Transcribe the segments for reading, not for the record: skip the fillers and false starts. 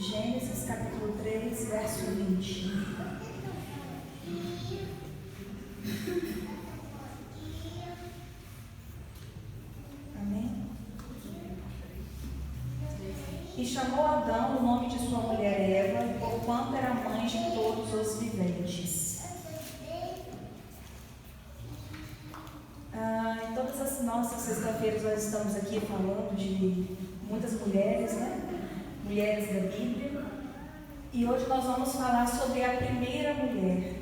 Gênesis capítulo 3, verso 20. Amém? E chamou Adão o nome de sua mulher Eva, porquanto era mãe de todos os viventes. Em todas as nossas sexta-feiras nós estamos aqui falando de muitas mulheres, né? Mulheres da Bíblia. E hoje nós vamos falar sobre a primeira mulher,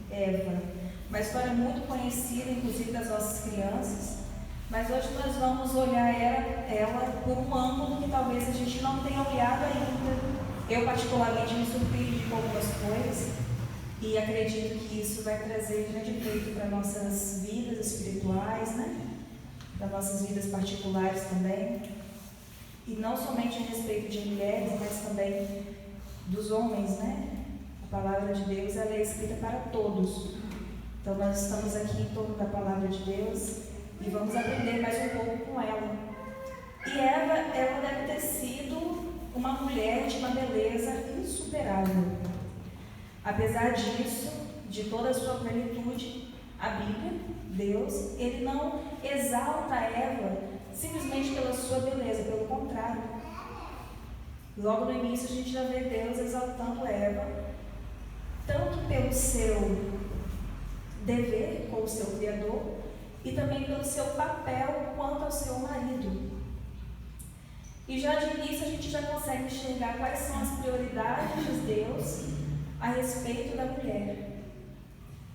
Eva. Uma história muito conhecida, inclusive das nossas crianças. Mas hoje nós vamos olhar ela por um ângulo que talvez a gente não tenha olhado ainda. Eu particularmente me surpreendi com algumas coisas e acredito que isso vai trazer grande efeito para nossas vidas espirituais, né? Para nossas vidas particulares também. E não somente a respeito de mulheres, mas também dos homens, né? A palavra de Deus, ela é escrita para todos. Então nós estamos aqui em torno da palavra de Deus e vamos aprender mais um pouco com ela. E Eva, ela deve ter sido uma mulher de uma beleza insuperável. Apesar disso, de toda a sua plenitude, a Bíblia, Deus, ele não exalta Eva simplesmente pela sua beleza, pelo contrário. Logo no início a gente já vê Deus exaltando Eva, tanto pelo seu dever com o seu Criador e também pelo seu papel quanto ao seu marido. E já de início a gente já consegue enxergar quais são as prioridades de Deus a respeito da mulher,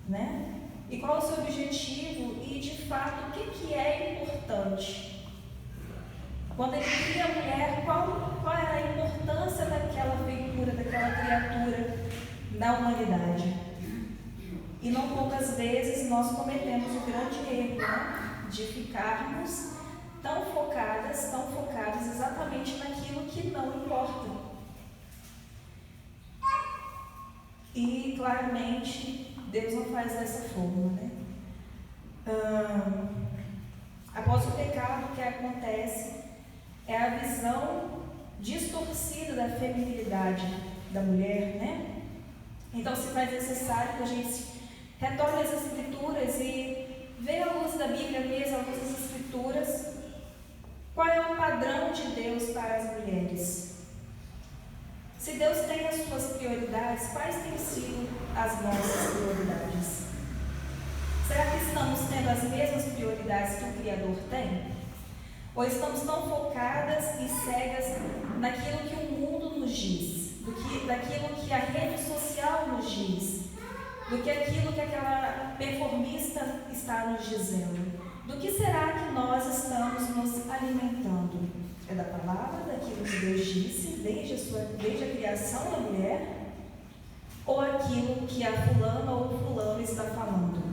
né? E qual é o seu objetivo e de fato o que é importante. Quando ele cria a mulher, qual era a importância daquela feitura, daquela criatura na humanidade? E não poucas vezes nós cometemos o grande erro, né? De ficarmos tão focadas exatamente naquilo que não importa. E claramente Deus não faz dessa forma, né? Após o pecado, o que acontece é a visão distorcida da feminilidade da mulher, né? Então se faz necessário que a gente retorne às Escrituras e veja à luz da Bíblia mesmo, à luz das Escrituras, qual é o padrão de Deus para as mulheres. Se Deus tem as suas prioridades, quais têm sido as nossas prioridades? Será que estamos tendo as mesmas prioridades que o Criador tem? Ou estamos tão focadas e cegas naquilo que o mundo nos diz, daquilo que a rede social nos diz, do que aquilo que aquela performista está nos dizendo? Do que será que nós estamos nos alimentando? É da palavra, daquilo que Deus disse desde a criação da mulher? Ou aquilo que a fulana ou o fulano está falando?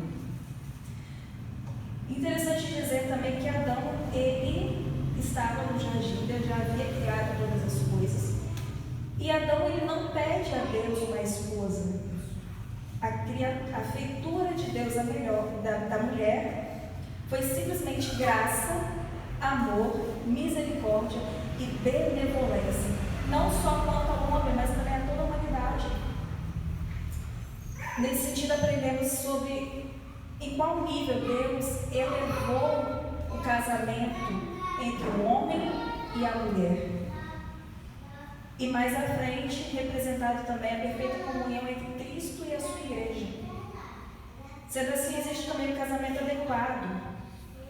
Interessante dizer também que Adão, ele estava no jardim, Deus já havia criado todas as coisas. E Adão, ele não pede a Deus uma esposa. A feitura de Deus, a melhor, da mulher, foi simplesmente graça, amor, misericórdia e benevolência. Não só quanto ao homem, mas também a toda a humanidade. Nesse sentido, aprendemos sobre em qual nível Deus elevou o casamento entre o homem e a mulher. E mais à frente, representado também a perfeita comunhão entre Cristo e a sua igreja. Sendo assim, existe também o casamento adequado.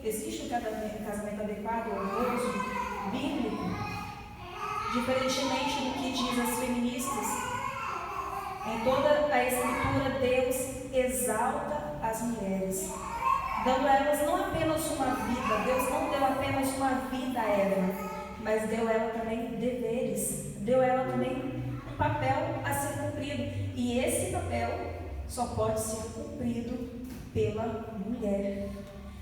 Existe o casamento adequado, honroso, bíblico, diferentemente do que diz as feministas. Em toda a Escritura, Deus exalta as mulheres, dando a elas não apenas uma vida. Deus não deu apenas uma vida a ela, mas deu a ela também deveres, deu a ela também um papel a ser cumprido. E esse papel só pode ser cumprido pela mulher.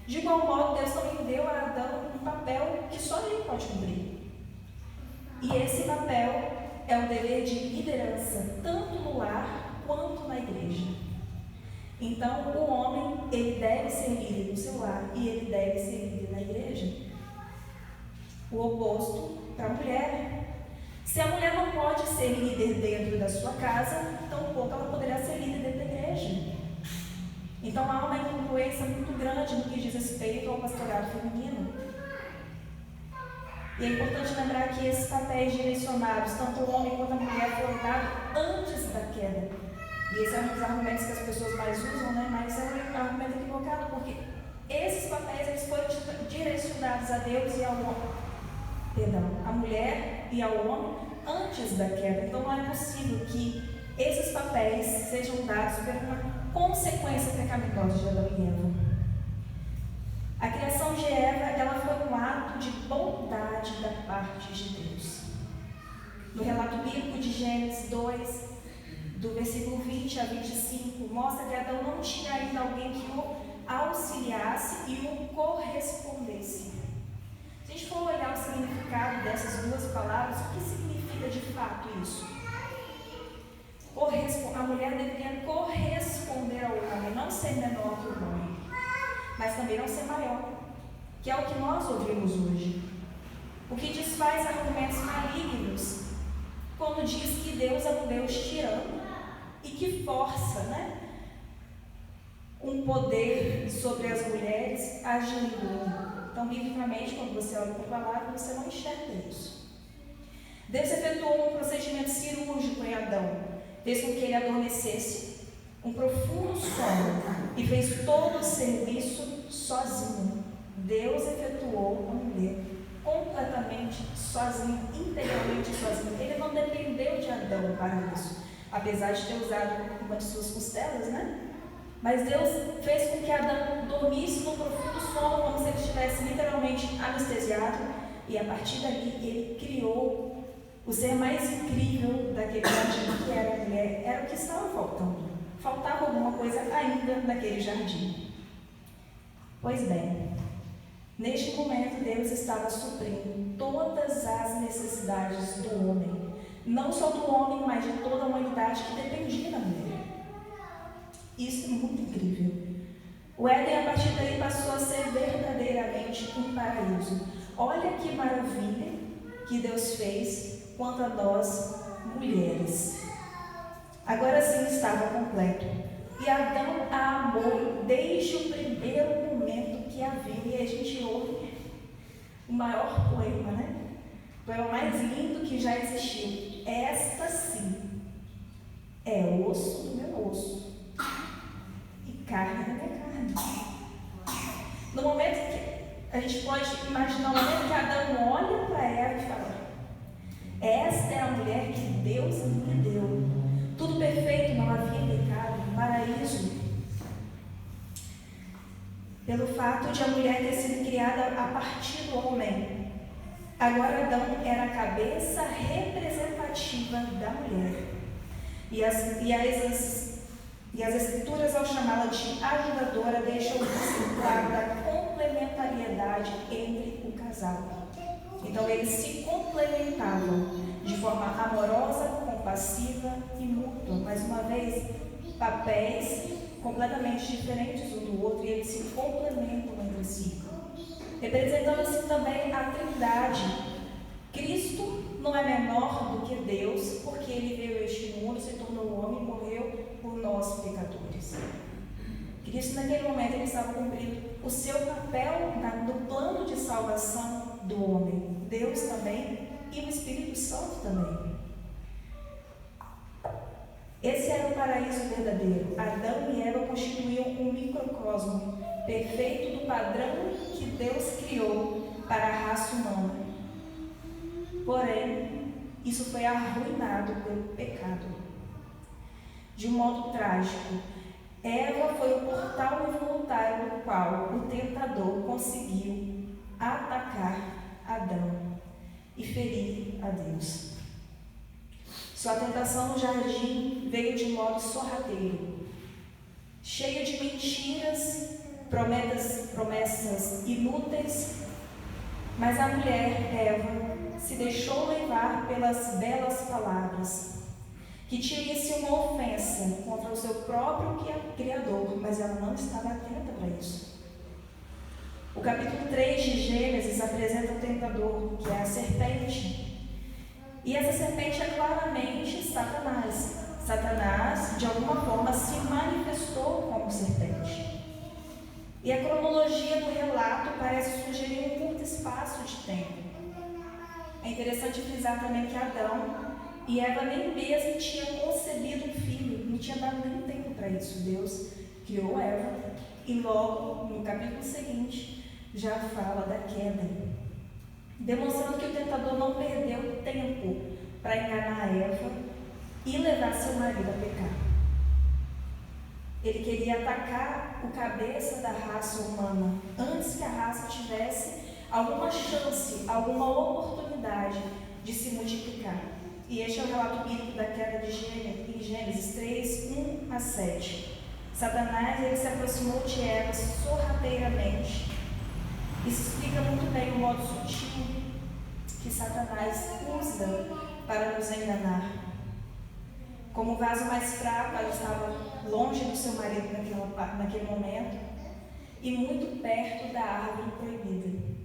De igual modo, Deus também deu a Adão um papel que só ele pode cumprir. E esse papel é o dever de liderança, tanto no lar quanto na igreja. Então, o homem, ele deve ser líder no seu lar e ele deve ser líder na igreja. O oposto para a mulher. Se a mulher não pode ser líder dentro da sua casa, tampouco ela poderá ser líder dentro da igreja. Então há uma incongruência muito grande no que diz respeito ao pastorado feminino. E é importante lembrar que esses papéis direcionados, tanto o homem quanto a mulher, foram dados antes da queda. E esse é um dos argumentos que as pessoas mais usam, né? Mas é um argumento equivocado, porque esses papéis eles foram direcionados a Deus e ao homem. Perdão, a mulher e ao homem antes da queda. Então não é possível que esses papéis sejam dados por uma consequência pecaminosa de Adão e Eva. A criação de Eva, ela foi um ato de bondade da parte de Deus. No relato bíblico de Gênesis 2, do versículo 20 a 25, mostra que Adão não tinha ainda alguém que o auxiliasse e o correspondesse. Se a gente for olhar o significado dessas duas palavras, o que significa de fato isso? A mulher deveria corresponder ao homem, não ser menor que o homem, mas também não ser maior, que é o que nós ouvimos hoje. O que desfaz argumentos malignos, quando diz que Deus é um Deus tirano e que força, né, um poder sobre as mulheres agindo. Então, biblicamente, quando você olha para a palavra, você não enxerga isso. Deus efetuou um procedimento cirúrgico em Adão, fez com que ele adormecesse, um profundo sono, e fez todo o serviço sozinho. Deus efetuou a mulher completamente sozinho, integralmente sozinho. Ele não dependeu de Adão para isso, apesar de ter usado uma de suas costelas, né? Mas Deus fez com que Adão dormisse num profundo sono, como se ele estivesse literalmente anestesiado, e a partir dali ele criou o ser mais incrível daquele jardim, que era a mulher. Era o que estava faltando. Faltava alguma coisa ainda naquele jardim. Pois bem, neste momento Deus estava suprindo todas as necessidades do homem. Não só do homem, mas de toda a humanidade que dependia da mulher. Isso é muito incrível. O Éden, a partir daí, passou a ser verdadeiramente um paraíso. Olha que maravilha que Deus fez quanto a nós, mulheres. Agora sim estava completo. E Adão a amou desde o primeiro momento que a viu. E a gente ouve o maior poema, né? O poema mais lindo que já existiu. Esta sim é osso do meu osso e carne da minha carne. No momento que a gente pode imaginar, o momento que Adão olha para ela e fala: esta é a mulher que Deus me deu. Tudo perfeito, não havia pecado, paraíso. Pelo fato de a mulher ter sido criada a partir do homem, agora Adão era a cabeça representativa da mulher. E as escrituras, ao chamá-la de ajudadora, deixam muito claro da complementariedade entre o casal. Então eles se complementavam de forma amorosa, compassiva e mútua. Mais uma vez, papéis completamente diferentes um do outro, e eles se complementam entre si. Representando assim também a Trindade. Cristo não é menor do que Deus, porque ele veio a este mundo, se tornou homem e morreu por nós, pecadores. Cristo, naquele momento, ele estava cumprindo o seu papel no plano de salvação do homem. Deus também e o Espírito Santo também. Esse era o paraíso verdadeiro. Adão e Eva constituíam um microcosmo perfeito do padrão que Deus criou para a raça humana. Porém, isso foi arruinado pelo pecado. De um modo trágico, Eva foi o portal involuntário no qual o tentador conseguiu atacar Adão e ferir a Deus. Sua tentação no jardim veio de modo sorrateiro, cheia de mentiras, promessas inúteis, mas a mulher, Eva, se deixou levar pelas belas palavras, que tinha sido uma ofensa contra o seu próprio Criador, mas ela não estava atenta para isso. O capítulo 3 de Gênesis apresenta o tentador, que é a serpente, E essa serpente é claramente Satanás. Satanás, de alguma forma, se manifestou como serpente. E a cronologia do relato parece sugerir um curto espaço de tempo. É interessante frisar também que Adão e Eva nem mesmo tinham concebido um filho, não tinha dado nem tempo para isso. Deus criou Eva e logo no capítulo seguinte já fala da queda, demonstrando que o tentador não perdeu tempo para enganar Eva e levar seu marido a pecar. Ele queria atacar o cabeça da raça humana antes que a raça tivesse alguma chance, alguma oportunidade de se multiplicar. E este é o relato bíblico da queda de Gênesis, em Gênesis 3, 1-7. Satanás ele se aproximou de Eva sorrateiramente. Isso explica muito bem o modo sutil que Satanás usa para nos enganar. Como o vaso mais fraco, ela estava longe do seu marido naquele momento e muito perto da árvore proibida.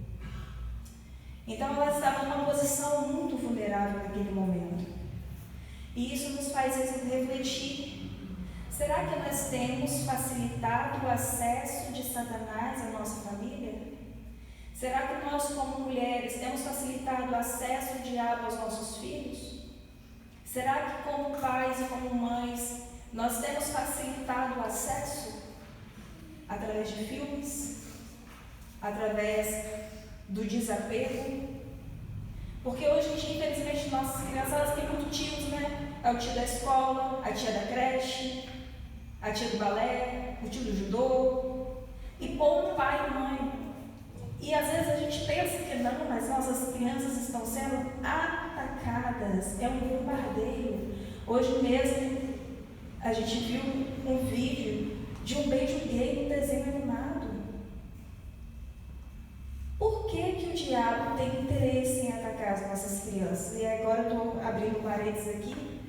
Então ela estava numa posição muito vulnerável naquele momento. E isso nos faz refletir. Será que nós temos facilitado o acesso de Satanás à nossa família? Será que nós, como mulheres, temos facilitado o acesso do diabo aos nossos filhos? Será que, como pais e como mães, nós temos facilitado o acesso? Através de filmes? Através do desapego? Porque hoje em dia, infelizmente, nossas crianças elas têm muito tios, né? É o tio da escola, a tia da creche, a tia do balé, o tio do judô, e pouco pai e mãe. E às vezes a gente pensa que não, mas nossas crianças estão sendo atacadas, é um bombardeio. Hoje mesmo a gente viu um vídeo de um beijo gay no desenho animado. Por que que o diabo tem interesse em atacar as nossas crianças? E agora eu estou abrindo parênteses aqui.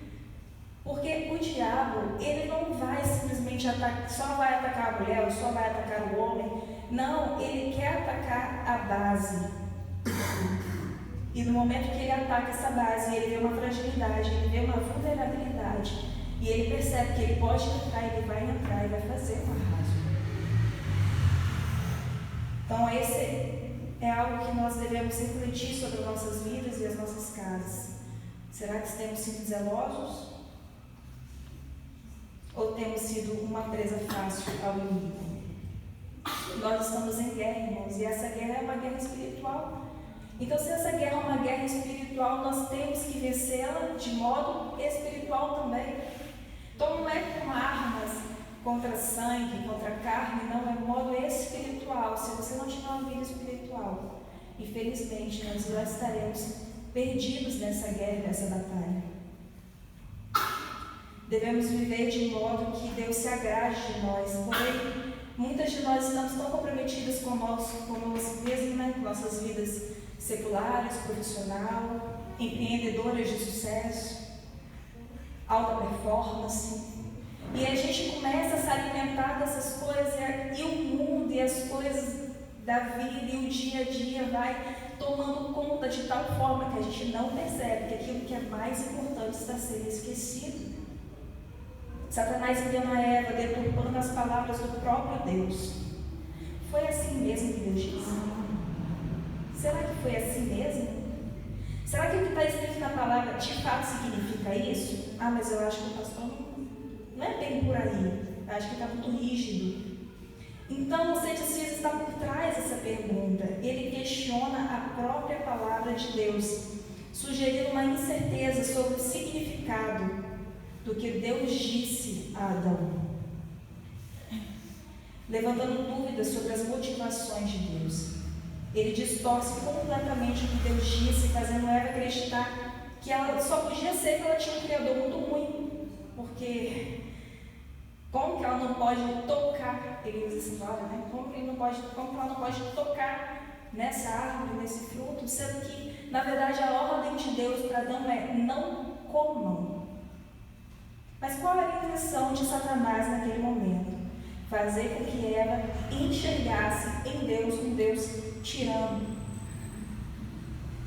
Porque o diabo, ele não vai simplesmente atacar, só vai atacar a mulher ou só vai atacar o homem. Não, ele quer atacar a base. E no momento que ele ataca essa base, ele vê uma fragilidade, ele vê uma vulnerabilidade. E ele percebe que ele pode entrar, ele vai entrar e vai fazer um arraso. Então esse é algo que nós devemos refletir sobre as nossas vidas e as nossas casas. Será que temos sido zelosos? Ou temos sido uma presa fácil ao inimigo? Nós estamos em guerra, irmãos, e essa guerra é uma guerra espiritual. Então, se essa guerra é uma guerra espiritual, nós temos que vencê-la de modo espiritual também. Então, não é com armas contra sangue, contra carne, não, é modo espiritual. Se você não tiver uma vida espiritual, infelizmente, nós já estaremos perdidos nessa guerra, nessa batalha. Devemos viver de modo que Deus se agrade de nós, porém, muitas de nós estamos tão comprometidas conosco mesmo, né? Nossas vidas seculares, profissional, empreendedoras de sucesso, alta performance, e a gente começa a se alimentar dessas coisas e o mundo e as coisas da vida e o dia a dia vai tomando conta de tal forma que a gente não percebe que aquilo que é mais importante está sendo esquecido. Satanás engana Eva, deturpando as palavras do próprio Deus. Foi assim mesmo que Deus disse? Será que foi assim mesmo? Será que o que está escrito na palavra de fato significa isso? Ah, mas eu acho que o pastor não é bem por aí. Eu acho que está muito rígido. Então, o ceticismo está por trás dessa pergunta. Ele questiona a própria palavra de Deus, sugerindo uma incerteza sobre o significado do que Deus disse a Adão, levantando dúvidas sobre as motivações de Deus. Ele distorce completamente o que Deus disse, fazendo Eva acreditar que ela só podia ser que ela tinha um criador muito ruim, porque como que ela não pode tocar, ele usa essa palavra, né? Como que ela não pode tocar nessa árvore, nesse fruto, sendo que, na verdade, a ordem de Deus para Adão é: não comam. Mas qual era a intenção de Satanás naquele momento? Fazer com que Eva enxergasse em Deus um Deus tirano.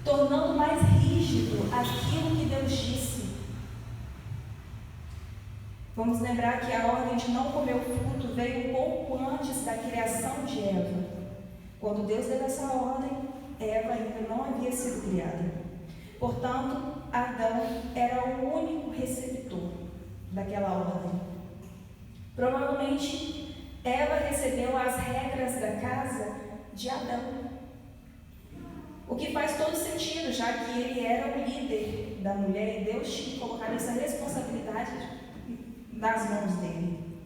tornando mais rígido aquilo que Deus disse. Vamos lembrar que a ordem de não comer o fruto veio pouco antes da criação de Eva. Quando Deus deu essa ordem, Eva ainda não havia sido criada. Portanto, Adão era o único receptor daquela ordem. Provavelmente, Eva recebeu as regras da casa de Adão. O que faz todo sentido, já que ele era o líder da mulher e Deus tinha colocado essa responsabilidade nas mãos dele.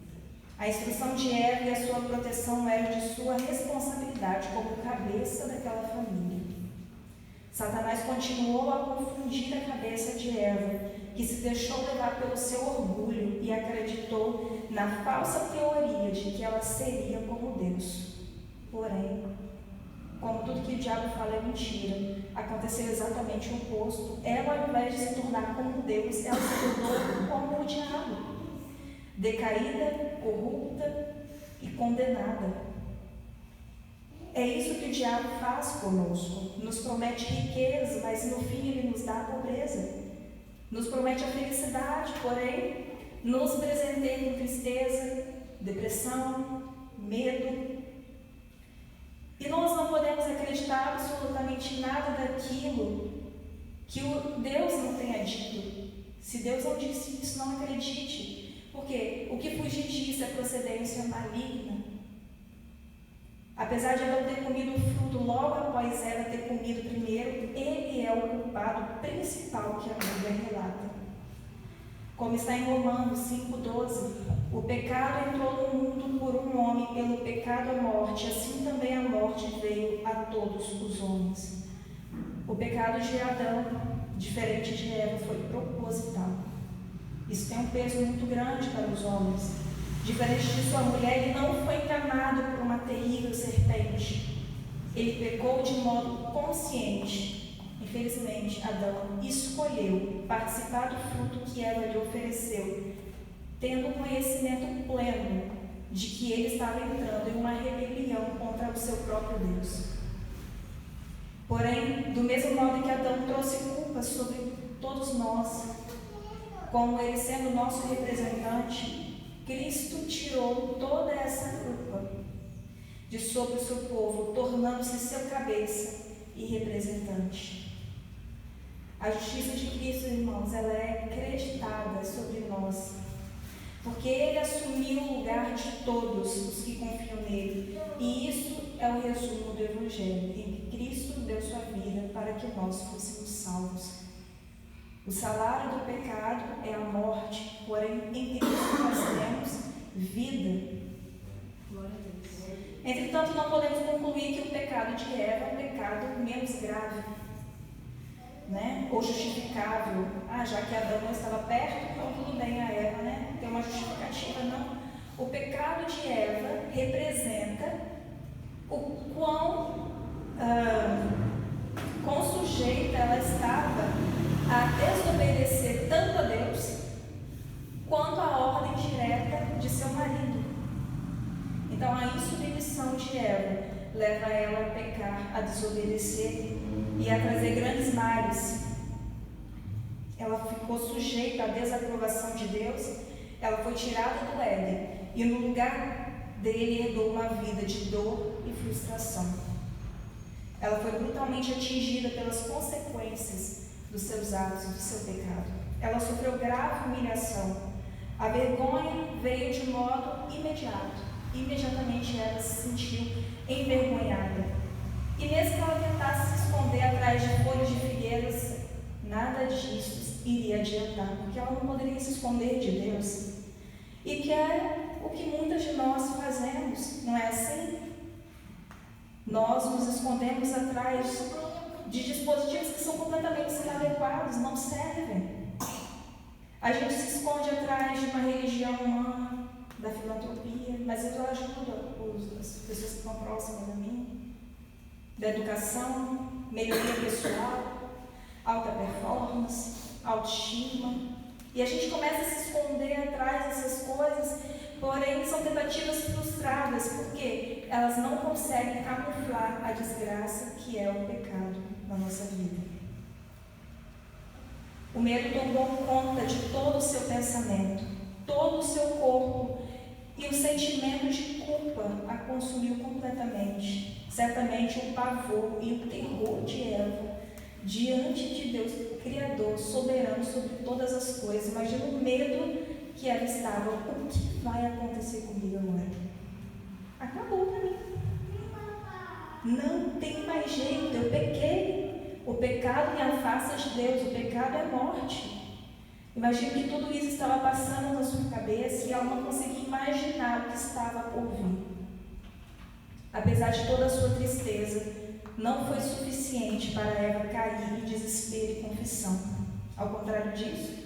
A instrução de Eva e a sua proteção eram de sua responsabilidade como cabeça daquela família. Satanás continuou a confundir a cabeça de Eva, que se deixou levar pelo seu orgulho e acreditou na falsa teoria de que ela seria como Deus. Porém, como tudo que o diabo fala é mentira, aconteceu exatamente o oposto. Ela, ao invés de se tornar como Deus, ela se tornou como o diabo. Decaída, corrupta e condenada. É isso que o diabo faz conosco. Nos promete riqueza, mas no fim ele nos dá a pobreza. Nos promete a felicidade, porém nos presenteia com tristeza, depressão, medo. E nós não podemos acreditar absolutamente nada daquilo que o Deus não tenha dito. Se Deus não disse isso, não acredite. Porque o que fugir disso é procedência maligna. Apesar de Adão ter comido o fruto logo após Eva ter comido primeiro, ele é o culpado principal que a Bíblia relata. Como está em Romanos 5,12, o pecado entrou no mundo por um homem, pelo pecado a morte, assim também a morte veio a todos os homens. O pecado de Adão, diferente de Eva, foi proposital. Isso tem um peso muito grande para os homens. Diferente de sua mulher, ele não foi enganado por uma terrível serpente. Ele pecou de modo consciente. Infelizmente, Adão escolheu participar do fruto que Eva lhe ofereceu, tendo conhecimento pleno de que ele estava entrando em uma rebelião contra o seu próprio Deus. Porém, do mesmo modo que Adão trouxe culpa sobre todos nós, como ele sendo nosso representante, Cristo tirou toda essa culpa de sobre o seu povo, tornando-se seu cabeça e representante. A justiça de Cristo, irmãos, ela é acreditada sobre nós, porque ele assumiu o lugar de todos os que confiam nele. E isso é o resumo do Evangelho, em que Cristo deu sua vida para que nós fôssemos salvos. O salário do pecado é a morte, porém em Cristo nós temos vida. Glória a Deus. Entretanto, não podemos concluir que o pecado de Eva é um pecado menos grave, né? Ou justificável. Já que Adão não estava perto, então tudo bem a Eva, né? Tem uma justificativa, não. O pecado de Eva representa o quão sujeita ela estava a desobedecer tanto a Deus quanto à ordem direta de seu marido. Então, a insubmissão de Eva leva ela a pecar, a desobedecer e a trazer grandes males. Ela ficou sujeita à desaprovação de Deus, ela foi tirada do Éden e no lugar dele herdou uma vida de dor e frustração. Ela foi brutalmente atingida pelas consequências dos seus atos, do seu pecado. Ela sofreu grave humilhação. A vergonha veio de modo imediato. Imediatamente ela se sentiu envergonhada. E mesmo que ela tentasse se esconder atrás de folhas de figueiras, nada disso iria adiantar, porque ela não poderia se esconder de Deus. E que é o que muitas de nós fazemos, não é assim? Nós nos escondemos atrás de dispositivos que são completamente inadequados, não servem. A gente se esconde atrás de uma religião humana, da filantropia, mas eu ajudo as pessoas que estão próximas a mim, da educação, melhoria pessoal, alta performance, autoestima. E a gente começa a se esconder atrás dessas coisas, porém são tentativas frustradas, porque elas não conseguem camuflar a desgraça que é o pecado na nossa vida. O medo tomou conta de todo o seu pensamento, todo o seu corpo, e o sentimento de culpa a consumiu completamente. Certamente o pavor e o terror de Eva diante de Deus, Criador, soberano sobre todas as coisas. Imagina o medo que ela estava. O que vai acontecer comigo agora? Acabou para mim. Não tem mais jeito, eu pequei. O pecado me afasta de Deus, o pecado é morte. Imagino que tudo isso estava passando na sua cabeça e ela não conseguia imaginar o que estava por vir. Apesar de toda a sua tristeza, não foi suficiente para Eva cair em desespero e confissão. Ao contrário disso,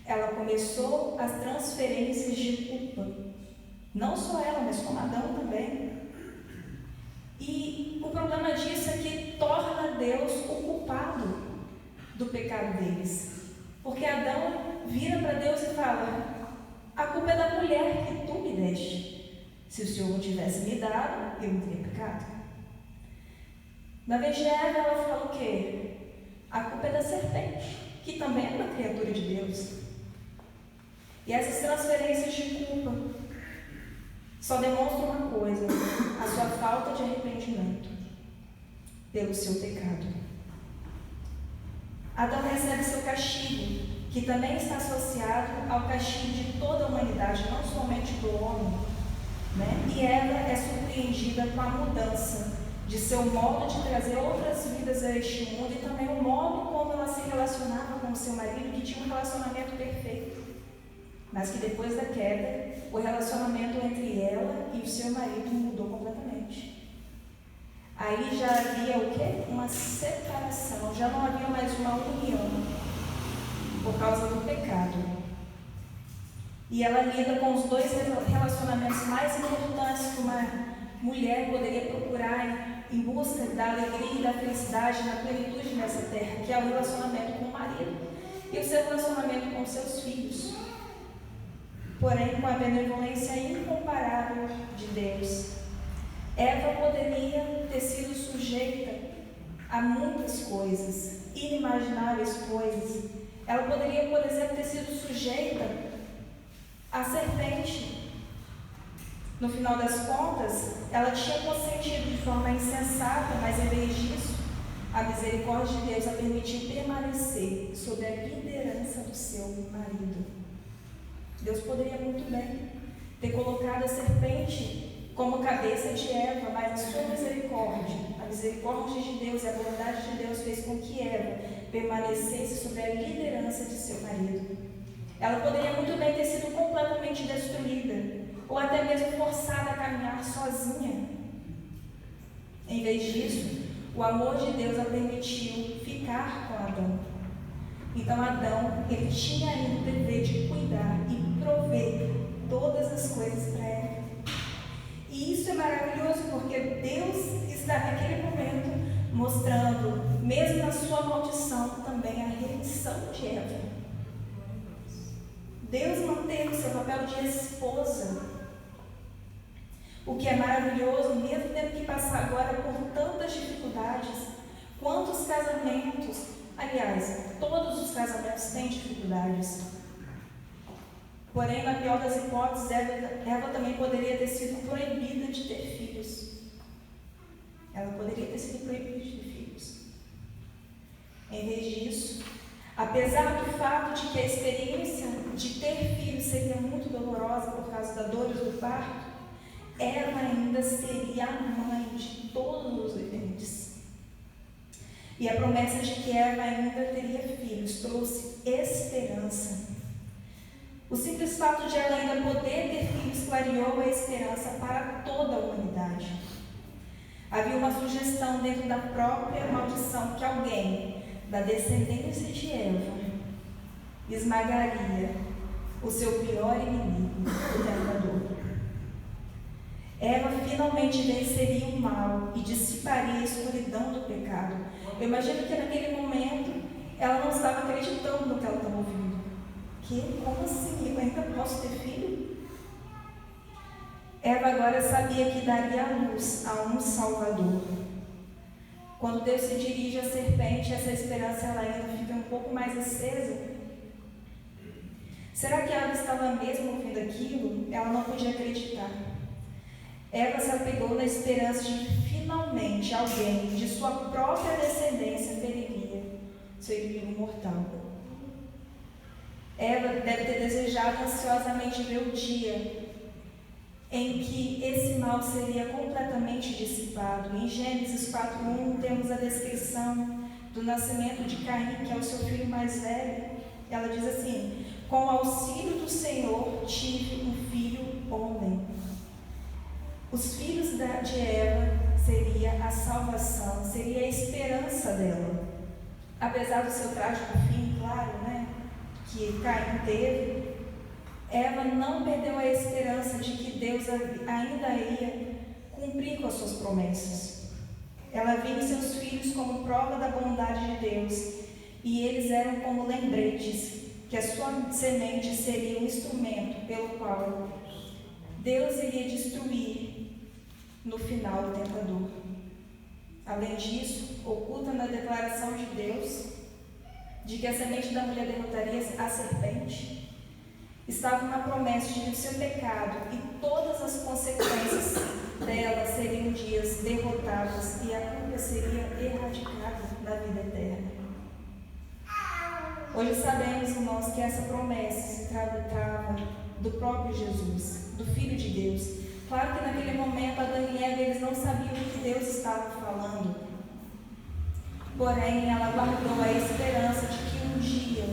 ela começou as transferências de culpa. Não só ela, mas como Adão também. E o problema disso é que torna Deus o culpado do pecado deles. Porque Adão vira para Deus e fala: a culpa é da mulher que tu me deste. Se o Senhor não tivesse me dado, eu não teria pecado. Na vez de Eva, ela fala o quê? A culpa é da serpente, que também é uma criatura de Deus. E essas transferências de culpa só demonstram uma coisa: a sua falta de arrependimento pelo seu pecado. Adão recebe seu castigo, que também está associado ao castigo de toda a humanidade, não somente do homem, né? E ela é surpreendida com a mudança de seu modo de trazer outras vidas a este mundo e também o modo como ela se relacionava com o seu marido, que tinha um relacionamento perfeito, mas que depois da queda, o relacionamento entre ela e o seu marido mudou completamente. Aí já havia o quê? Uma separação, já não havia mais uma união por causa do pecado. E ela lida com os dois relacionamentos mais importantes que uma mulher poderia procurar em busca da alegria e da felicidade, na plenitude nessa terra, que é o relacionamento com o marido e o seu relacionamento com seus filhos. Porém, com a benevolência incomparável de Deus, Eva poderia ter sido sujeita a muitas coisas, inimagináveis coisas. Ela poderia, por exemplo, ter sido sujeita à serpente. No final das contas, ela tinha consentido de forma insensata, mas em vez disso, a misericórdia de Deus a permitiu permanecer sob a liderança do seu marido. Deus poderia muito bem ter colocado a serpente como cabeça de Eva, mas a sua misericórdia, a misericórdia de Deus e a bondade de Deus fez com que Eva permanecesse sob a liderança de seu marido. Ela poderia muito bem ter sido completamente destruída, ou até mesmo forçada a caminhar sozinha. Em vez disso, o amor de Deus a permitiu ficar com Adão. Então Adão, ele tinha ainda o dever de cuidar e prover todas as coisas para ela. E isso é maravilhoso porque Deus está naquele momento mostrando, mesmo na sua maldição, também a redenção de Eva. Deus manteve o seu papel de esposa. O que é maravilhoso, mesmo tendo que passar agora por tantas dificuldades. Quantos casamentos, aliás, todos os casamentos têm dificuldades. Porém, na pior das hipóteses, Eva também poderia ter sido proibida de ter filhos. Ela poderia ter sido proibida de ter filhos. Em vez disso, apesar do fato de que a experiência de ter filhos seria muito dolorosa por causa da dor do parto, ela ainda seria a mãe de todos os viventes. E a promessa de que Eva ainda teria filhos trouxe esperança. O simples fato de ela ainda poder ter filhos clareou a esperança para toda a humanidade. Havia uma sugestão dentro da própria maldição que alguém da descendência de Eva esmagaria o seu pior inimigo, o tentador. Eva finalmente venceria o mal e dissiparia a escuridão do pecado. Eu imagino que naquele momento ela não estava acreditando no que ela estava ouvindo. Como assim? Eu ainda posso ter filho? Eva agora sabia que daria à luz a um Salvador. Quando Deus se dirige à serpente, essa esperança ela ainda fica um pouco mais acesa. Será que Eva estava mesmo ouvindo aquilo? Ela não podia acreditar. Eva se apegou na esperança de que finalmente alguém de sua própria descendência feriria seu inimigo mortal. Eva deve ter desejado ansiosamente ver o dia em que esse mal seria completamente dissipado. Em Gênesis 4:1 temos a descrição do nascimento de Caim, que é o seu filho mais velho. Ela diz assim: com o auxílio do Senhor tive um filho homem. Os filhos de Eva seria a salvação, seria a esperança dela. Apesar do seu trágico fim, claro, que Caim teve, Eva não perdeu a esperança de que Deus ainda ia cumprir com as suas promessas. Ela via em seus filhos como prova da bondade de Deus, e eles eram como lembretes que a sua semente seria um instrumento pelo qual Deus iria destruir no final o tentador. Além disso, oculta na declaração de Deus de que a semente da mulher derrotaria a serpente, estava uma promessa de que o seu pecado e todas as consequências dela seriam um dia derrotadas e a culpa seria erradicada da vida eterna. Hoje sabemos, irmãos, que essa promessa se tratava do próprio Jesus, do Filho de Deus. Claro que naquele momento Adão e Eva eles não sabiam o que Deus estava falando. Porém, ela guardou a esperança de que um dia,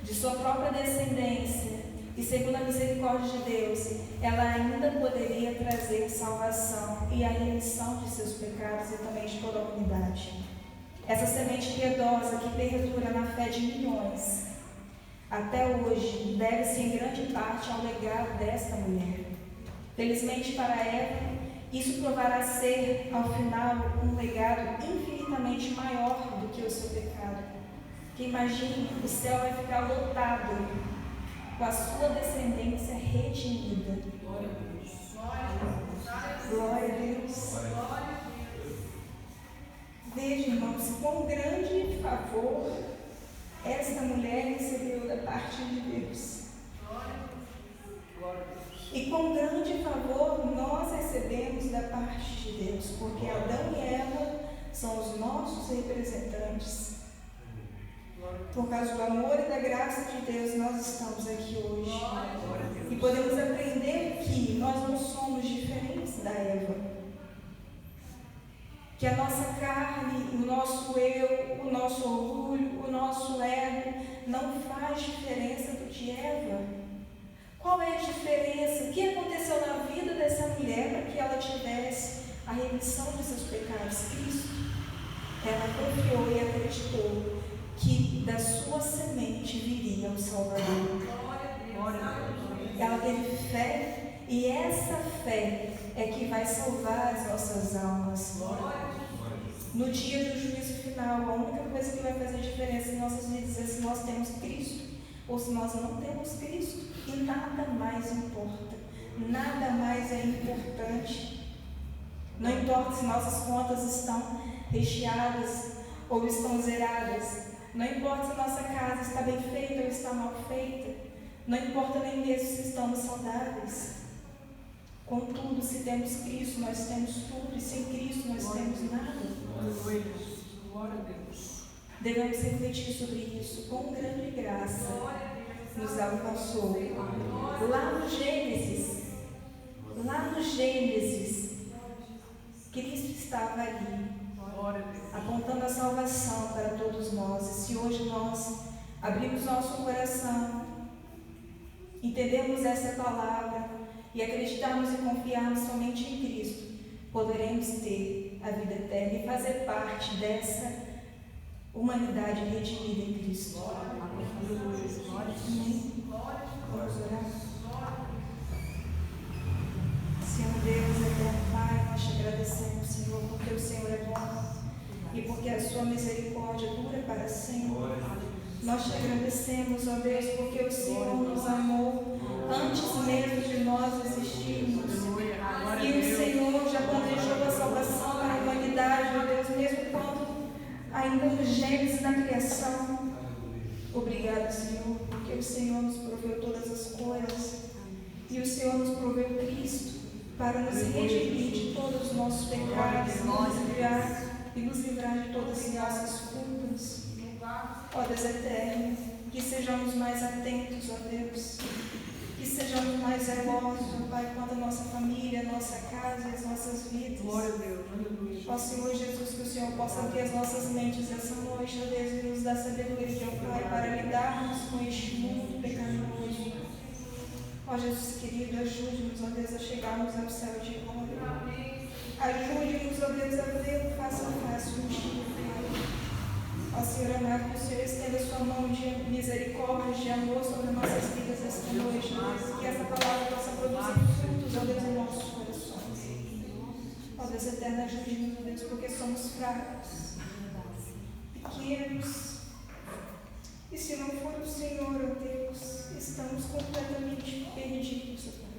de sua própria descendência, e segundo a misericórdia de Deus, ela ainda poderia trazer salvação e a remissão de seus pecados e também de toda a humanidade. Essa semente piedosa que perdura na fé de milhões, até hoje, deve-se em grande parte ao legado desta mulher. Felizmente para Eva, isso provará ser, ao final, um legado infinitamente maior do que o seu pecado. Que imagine, o céu vai ficar lotado com a sua descendência redimida. Glória a Deus. Glória a Deus. Veja, irmãos, quão grande favor esta mulher recebeu da parte de Deus. E com grande favor nós recebemos da parte de Deus, porque Adão e Eva são os nossos representantes. Por causa do amor e da graça de Deus, nós estamos aqui hoje. E podemos aprender que nós não somos diferentes da Eva. Que a nossa carne, o nosso eu, o nosso orgulho, o nosso ego não faz diferença do de Eva. Qual é a diferença? O que aconteceu na vida dessa mulher para que ela tivesse a remissão de seus pecados? Cristo. Ela confiou e acreditou que da sua semente viria o Salvador. Ela teve fé e essa fé é que vai salvar as nossas almas. No dia do juízo final, a única coisa que vai fazer diferença em nossas vidas é se nós temos Cristo ou se nós não temos Cristo. E nada mais importa, nada mais é importante. Não importa se nossas contas estão recheadas ou estão zeradas. Não importa se nossa casa está bem feita ou está mal feita. Não importa nem mesmo se estamos saudáveis. Contudo, se temos Cristo, nós temos tudo. E sem Cristo, nós temos nada. Glória a Deus. Devemos refletir sobre isso. Com grande graça nos alcançou. Lá no Gênesis, Cristo estava ali, apontando a salvação para todos nós. E se hoje nós abrimos nosso coração, entendemos essa palavra e acreditarmos e confiarmos somente em Cristo, poderemos ter a vida eterna e fazer parte dessa humanidade redimida em Cristo. Amém. Vamos orar. Senhor Deus, eterno Pai, nós te agradecemos, Senhor, porque o Senhor é bom e porque a sua misericórdia dura para sempre. Nós te agradecemos, ó Deus, porque o Senhor nos amou antes mesmo de nós existirmos. E o Senhor já planejou a salvação para a humanidade, ó Deus, mesmo ainda no Gênesis, na criação. Obrigado, Senhor, porque o Senhor nos proveu todas as coisas e o Senhor nos proveu Cristo para nos redimir de todos os nossos pecados e nos livrar de todas as nossas culpas. Ó Deus eterno, que sejamos mais atentos, ó Deus, que sejamos mais zelosos, ó Pai, quanto a nossa família, a nossa casa e as nossas vidas. Glória a Deus. Ó Senhor Jesus, que o Senhor possa abrir as nossas mentes essa noite, ó Deus, e nos dar sabedoria, ó Pai, para lidarmos com este mundo pecaminoso. Ó Jesus querido, ajude-nos, ó Deus, a chegarmos ao céu de glória. Ajude-nos, ó Deus, a ver face a face contigo, Pai. Ó Senhor amado, que o Senhor estenda sua mão de misericórdia, de amor sobre nossas vidas esta noite, Deus. Que essa palavra possa produzir frutos, ó Deus, em nossos corações. Ó Deus eterno, ajude-nos, ó Deus, porque somos fracos, pequenos. E se não for o Senhor, ó Deus, estamos completamente perdidos, ó Pai.